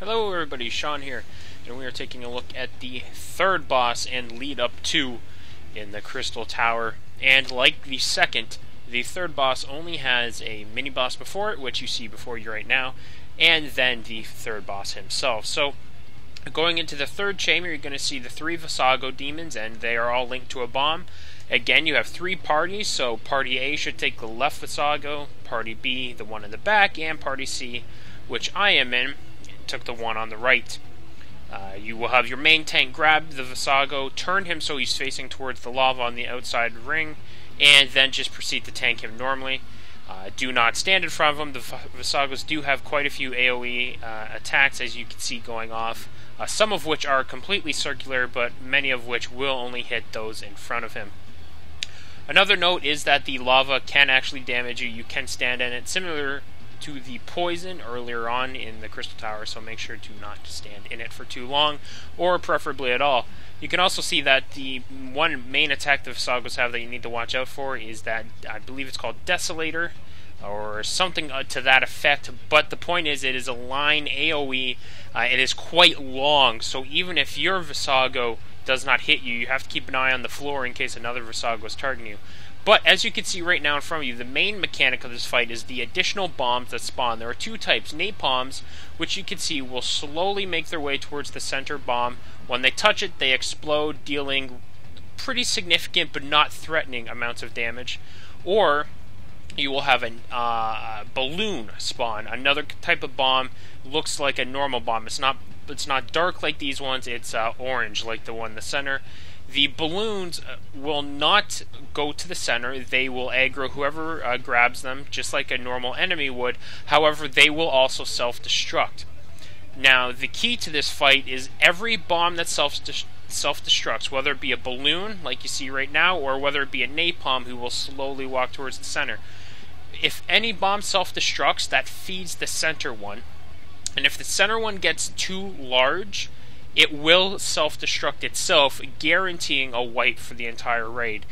Hello everybody, Sean here, and we are taking a look at the third boss and lead up to in the Crystal Tower. And like the second, the third boss only has a mini boss before it, which you see before you right now, and then the third boss himself. So going into the third chamber, you're going to see the 3 Vassago Demons, and they are all linked to a bomb. Again, you have 3 parties, so Party A should take the left Vassago, Party B the one in the back, and Party C, which I am in, took the one on the right. You will have your main tank grab the Vassago, turn him so he's facing towards the lava on the outside ring, and then just proceed to tank him normally. Do not stand in front of him. The Vassagos do have quite a few AoE attacks, as you can see, going off, some of which are completely circular, but many of which will only hit those in front of him. Another note is that the lava can actually damage you. You can stand in it, similar to the poison earlier on in the Crystal Tower, so make sure to not stand in it for too long, or preferably at all. You can also see that the one main attack the Vassagos have that you need to watch out for is that, I believe it's called Desolator, or something to that effect, but the point is it is a line AoE, it is quite long, so even if your Vassago does not hit you, you have to keep an eye on the floor in case another Vassago is targeting you. But as you can see right now in front of you, the main mechanic of this fight is the additional bombs that spawn. There are 2 types, napalms, which you can see will slowly make their way towards the center bomb. When they touch it, they explode, dealing pretty significant but not threatening amounts of damage. Or you will have a balloon spawn, another type of bomb. Looks like a normal bomb. It's not dark like these ones. It's orange like the one in the center. The balloons will not go to the center. They will aggro whoever grabs them, just like a normal enemy would. However, they will also self-destruct. Now, the key to this fight is every bomb that self-destructs, whether it be a balloon, like you see right now, or whether it be a napalm who will slowly walk towards the center. If any bomb self-destructs, that feeds the center one. And if the center one gets too large, it will self-destruct itself, guaranteeing a wipe for the entire raid.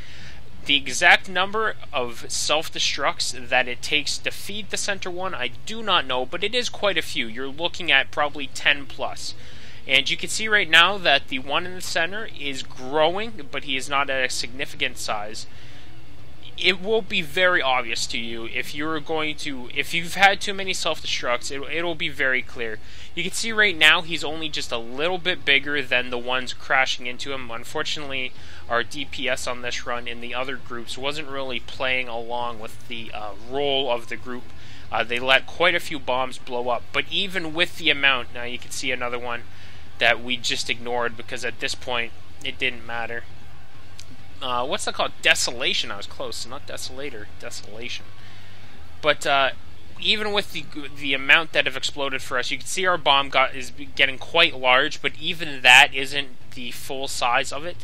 The exact number of self-destructs that it takes to feed the center one, I do not know, but it is quite a few. You're looking at probably 10 plus. And you can see right now that the one in the center is growing, but he is not at a significant size. It will be very obvious to you if you've had too many self-destructs, it'll be very clear. You can see right now he's only just a little bit bigger than the ones crashing into him. Unfortunately, our DPS on this run in the other groups wasn't really playing along with the role of the group. They let quite a few bombs blow up, but even with the amount, now you can see another one that we just ignored because at this point it didn't matter. What's that called? Desolation. I was close. Not Desolator. Desolation. But even with the amount that have exploded for us, you can see our bomb is getting quite large. But even that isn't the full size of it.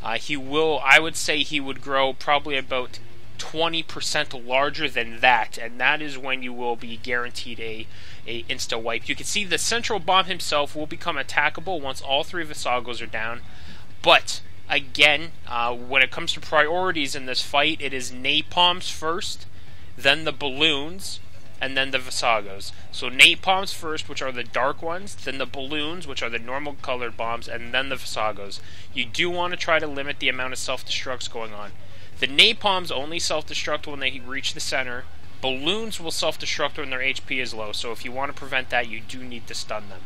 I would say he would grow probably about 20% larger than that, and that is when you will be guaranteed a insta wipe. You can see the central bomb himself will become attackable once all 3 Vassagos are down, but again, when it comes to priorities in this fight, it is napalms first, then the balloons, and then the Vassagos. So napalms first, which are the dark ones, then the balloons, which are the normal colored bombs, and then the Vassagos. You do want to try to limit the amount of self-destructs going on. The napalms only self-destruct when they reach the center. Balloons will self-destruct when their HP is low, so if you want to prevent that, you do need to stun them.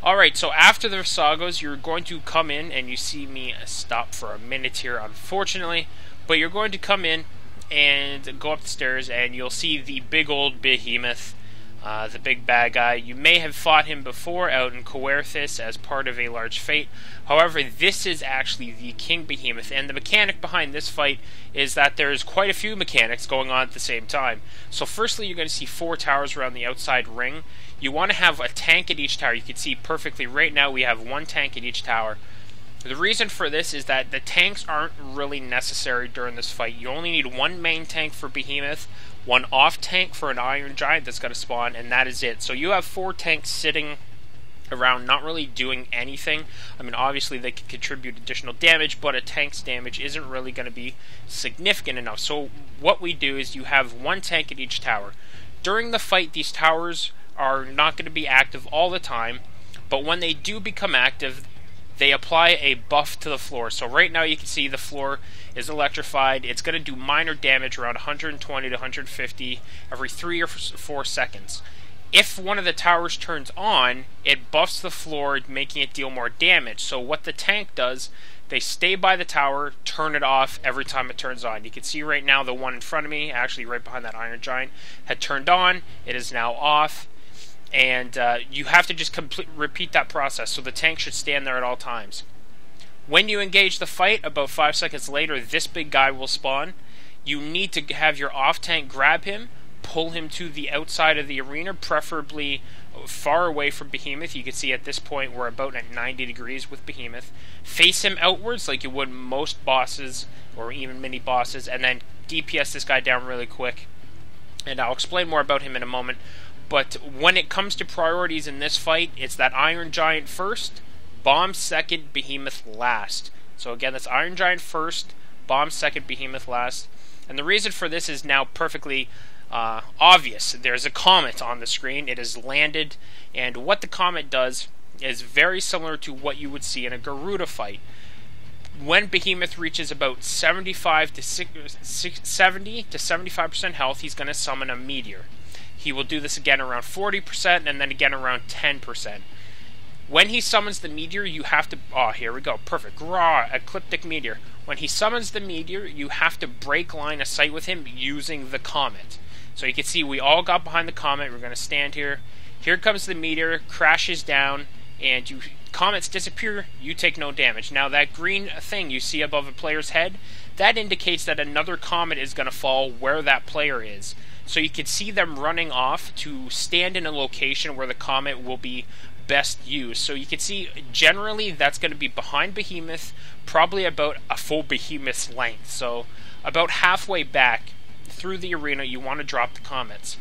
Alright, so after the Vassagos, you're going to come in, and you see me stop for a minute here, unfortunately, but you're going to come in and go up the stairs, and you'll see the big old Behemoth, the big bad guy. You may have fought him before out in Coerthis as part of a large fate. However, this is actually the King Behemoth, and the mechanic behind this fight is that there's quite a few mechanics going on at the same time. So firstly, you're going to see 4 towers around the outside ring. You want to have a tank at each tower. You can see perfectly right now we have 1 tank at each tower. The reason for this is that the tanks aren't really necessary during this fight. You only need 1 main tank for Behemoth, 1 off tank for an Iron Giant that's going to spawn, and that is it. So you have 4 tanks sitting around not really doing anything. I mean, obviously they can contribute additional damage, but a tank's damage isn't really going to be significant enough. So what we do is you have 1 tank at each tower. During the fight, these towers are not going to be active all the time, but when they do become active, they apply a buff to the floor. So right now you can see the floor is electrified. It's going to do minor damage around 120 to 150 every 3 or 4 seconds. If one of the towers turns on, it buffs the floor, making it deal more damage. So what the tank does, they stay by the tower, turn it off every time it turns on. You can see right now the one in front of me, actually right behind that Iron Giant, had turned on. It is now off. And you have to just repeat that process, so the tank should stand there at all times. When you engage the fight, about 5 seconds later, this big guy will spawn. You need to have your off-tank grab him, pull him to the outside of the arena, preferably far away from Behemoth. You can see at this point we're about at 90 degrees with Behemoth. Face him outwards like you would most bosses, or even mini-bosses, and then DPS this guy down really quick. And I'll explain more about him in a moment. But when it comes to priorities in this fight, it's that Iron Giant first, Bomb second, Behemoth last. So again, that's Iron Giant first, Bomb second, Behemoth last. And the reason for this is now perfectly obvious. There's a comet on the screen. It has landed, and what the comet does is very similar to what you would see in a Garuda fight. When Behemoth reaches about 70 to 75% health, he's going to summon a meteor. He will do this again around 40% and then again around 10%. When he summons the meteor, you have to... Oh, here we go. Perfect. Raw, Ecliptic Meteor. When he summons the meteor, you have to break line of sight with him using the comet. So you can see we all got behind the comet. We're going to stand here. Here comes the meteor, crashes down, and comets disappear. You take no damage. Now that green thing you see above a player's head, that indicates that another comet is going to fall where that player is. So you can see them running off to stand in a location where the comet will be best used. So you can see generally that's going to be behind Behemoth, probably about a full Behemoth's length. So about halfway back through the arena you want to drop the comets.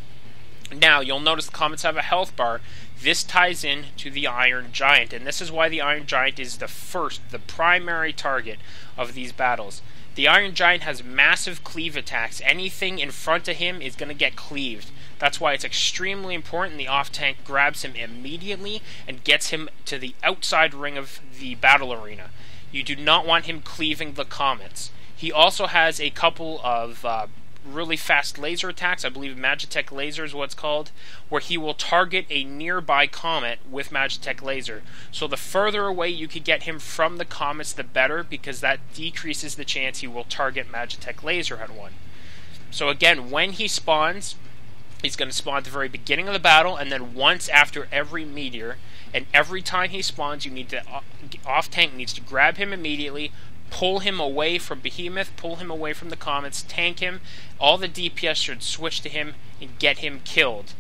Now you'll notice the comets have a health bar. This ties in to the Iron Giant, and this is why the Iron Giant is the primary target of these battles. The Iron Giant has massive cleave attacks. Anything in front of him is going to get cleaved. That's why it's extremely important the off-tank grabs him immediately and gets him to the outside ring of the battle arena. You do not want him cleaving the comets. He also has a couple of really fast laser attacks. I believe Magitech Laser is what's called, where he will target a nearby comet with Magitech Laser. So the further away you can get him from the comets, the better, because that decreases the chance he will target Magitech Laser at one. So again, when he spawns, he's going to spawn at the very beginning of the battle, and then once after every meteor, and every time he spawns, you need to off-tank needs to grab him immediately, pull him away from Behemoth, pull him away from the comets, tank him. All the DPS should switch to him and get him killed.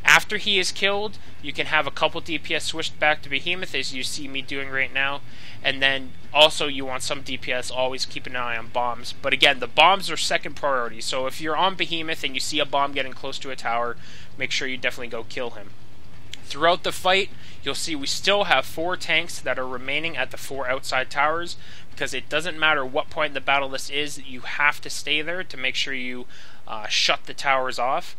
After he is killed, you can have a couple DPS switched back to Behemoth, as you see me doing right now. And then also you want some DPS, always keep an eye on bombs. But again, the bombs are second priority. So if you're on Behemoth and you see a bomb getting close to a tower, make sure you definitely go kill him. Throughout the fight, you'll see we still have 4 tanks that are remaining at the 4 outside towers, because it doesn't matter what point in the battle this is, you have to stay there to make sure you shut the towers off.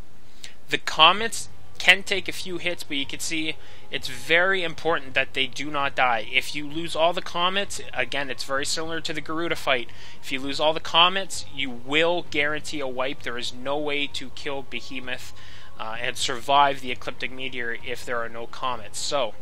The comets can take a few hits, but you can see it's very important that they do not die. If you lose all the comets, again, it's very similar to the Garuda fight. If you lose all the comets, you will guarantee a wipe. There is no way to kill Behemoth and survive the Ecliptic Meteor if there are no comets. So,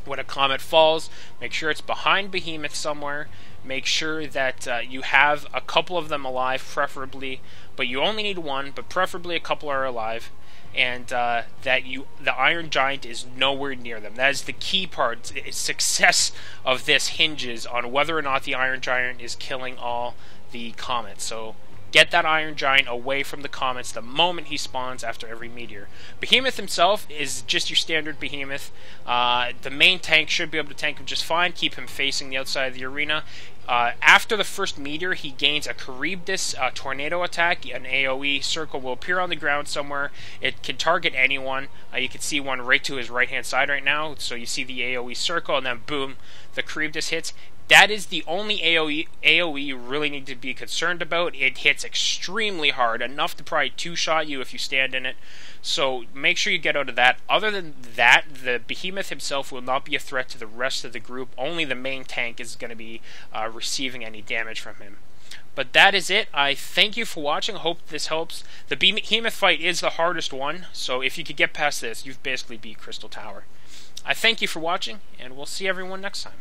when a comet falls, make sure it's behind Behemoth somewhere. Make sure that you have a couple of them alive, preferably, but you only need one, but preferably a couple are alive, and that the Iron Giant is nowhere near them. That is the key part. Success of this hinges on whether or not the Iron Giant is killing all the comets. So get that Iron Giant away from the comets the moment he spawns after every meteor. Behemoth himself is just your standard Behemoth. The main tank should be able to tank him just fine, keep him facing the outside of the arena. After the first meteor, he gains a Charybdis tornado attack. An AoE circle will appear on the ground somewhere. It can target anyone. You can see one right to his right-hand side right now. So you see the AoE circle, and then boom, the Charybdis hits. That is the only AoE you really need to be concerned about. It hits extremely hard, enough to probably two-shot you if you stand in it. So make sure you get out of that. Other than that, the Behemoth himself will not be a threat to the rest of the group. Only the main tank is going to be receiving any damage from him. But that is it. I thank you for watching. I hope this helps. The Behemoth fight is the hardest one, so if you could get past this, you've basically beat Crystal Tower. I thank you for watching, and we'll see everyone next time.